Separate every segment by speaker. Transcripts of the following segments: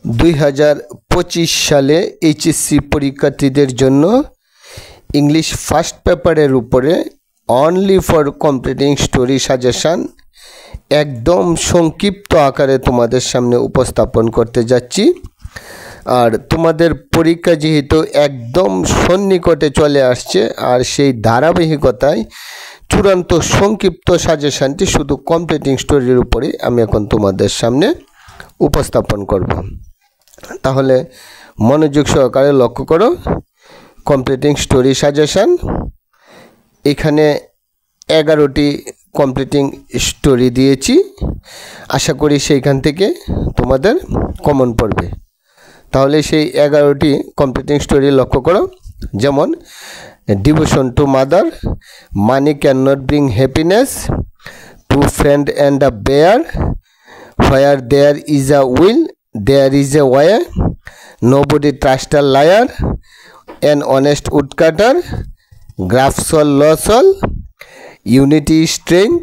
Speaker 1: 2025 সালে এইচএসসি পরীক্ষার্থীদের জন্য ইংলিশ ফার্স্ট পেপারের উপরে only for completing story suggestion একদম সংক্ষিপ্ত আকারে তোমাদের সামনে উপস্থাপন করতে যাচ্ছি। আর তোমাদের পরীক্ষা যেহেতু একদম সন্নিকটে চলে আসছে, আর সেই ধারাবাহিকতায় চূড়ান্ত সংক্ষিপ্ত সাজেশনটি শুধু কমপ্লিটিং স্টোরির উপরে আমি এখন তোমাদের সামনে উপস্থাপন করব। তাহলে মনোযোগ সহকারে লক্ষ্য করো। কমপ্লিটিং স্টোরি সাজেশন, এখানে 11টি কমপ্লিটিং স্টোরি দিয়েছি। আশা করি সেইখান থেকে তোমাদের কমন পড়বে। তাহলে সেই 11টি কমপ্লিটিং স্টোরি লক্ষ্য করো। যেমন devotion to mother, money can not bring happiness, two friend and a bear, where there is a will there is a way, nobody trust a liar, an honest woodcutter, গ্রাফসল লসল, unity strength,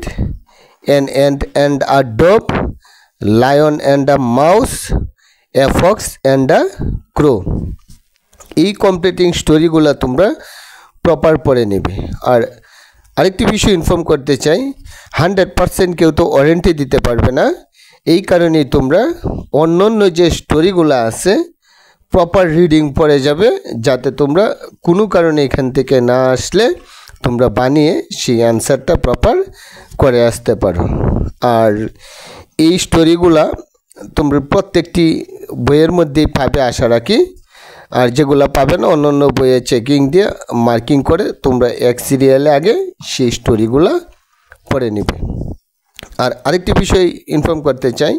Speaker 1: an ant and a dog, lion and a mouse, a fox and a crow. এই completing স্টোরিগুলো তোমরা proper পড়ে নেবে। আর আরেকটি বিষয় inform করতে চাই, 100% কেউ তো ওয়ারেন্টি দিতে পারবে না। এই কারণেই তোমরা অন্য যে স্টোরিগুলো আছে প্রপার রিডিং পড়ে যাবে, যাতে তোমরা কোনো কারণে এখান থেকে না আসলে তোমরা বানিয়ে সেই অ্যান্সারটা প্রপার করে আসতে পারো। আর এই স্টোরিগুলা তোমরা প্রত্যেকটি বইয়ের মধ্যেই পাবে আশা রাখি। আর যেগুলো পাবে না অন্য বইয়ে চেকিং দিয়ে মার্কিং করে তোমরা এক সিরিয়ালে আগে সেই স্টোরিগুলো পড়ে নেবে। আর আরেকটি বিষয় ইনফর্ম করতে চাই,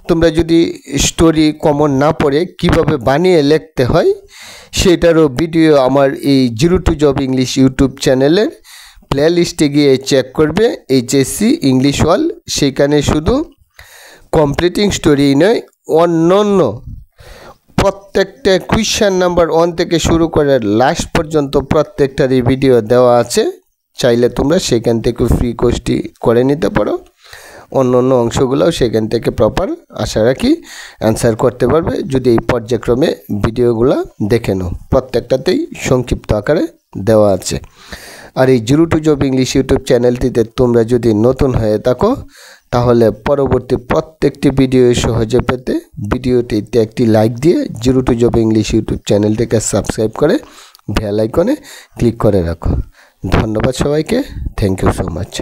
Speaker 1: তোমরা যদি স্টোরি কমন না পড়ে কিভাবে বানিয়ে লিখতে হয় সেটারও ভিডিও আমার এই 0 to Job ইংলিশ ইউটিউব চ্যানেলের প্লে লিস্টে গিয়ে চেক করবে, এইচএসসি ইংলিশ ওয়াল। সেইখানে শুধু কমপ্লিটিং স্টোরি নয়, অন্য প্রত্যেকটা কোয়েশ্চেন নাম্বার 1 থেকে শুরু করে লাস্ট পর্যন্ত প্রত্যেকটারই ভিডিও দেওয়া আছে। চাইলে তোমরা সেখান থেকে ফ্রি কোর্সটি করে নিতে পারো। অন্য অংশগুলোও সেখান থেকে প্রপার আশা রাখি অ্যান্সার করতে পারবে যদি এই পর্যায়ক্রমে ভিডিওগুলো দেখে নাও। প্রত্যেকটাতেই সংক্ষিপ্ত আকারে দেওয়া আছে। আর এই 0 to Job ইংলিশ ইউটিউব চ্যানেলটিতে তোমরা যদি নতুন হয়ে থাকো তাহলে পরবর্তী প্রত্যেকটি ভিডিও সহজে পেতে ভিডিওটিতে একটি লাইক দিয়ে 0 to Job ইংলিশ ইউটিউব চ্যানেলটিকে সাবস্ক্রাইব করে বেল আইকনে ক্লিক করে রাখো। ধন্যবাদ সবাইকে। Thank you so much.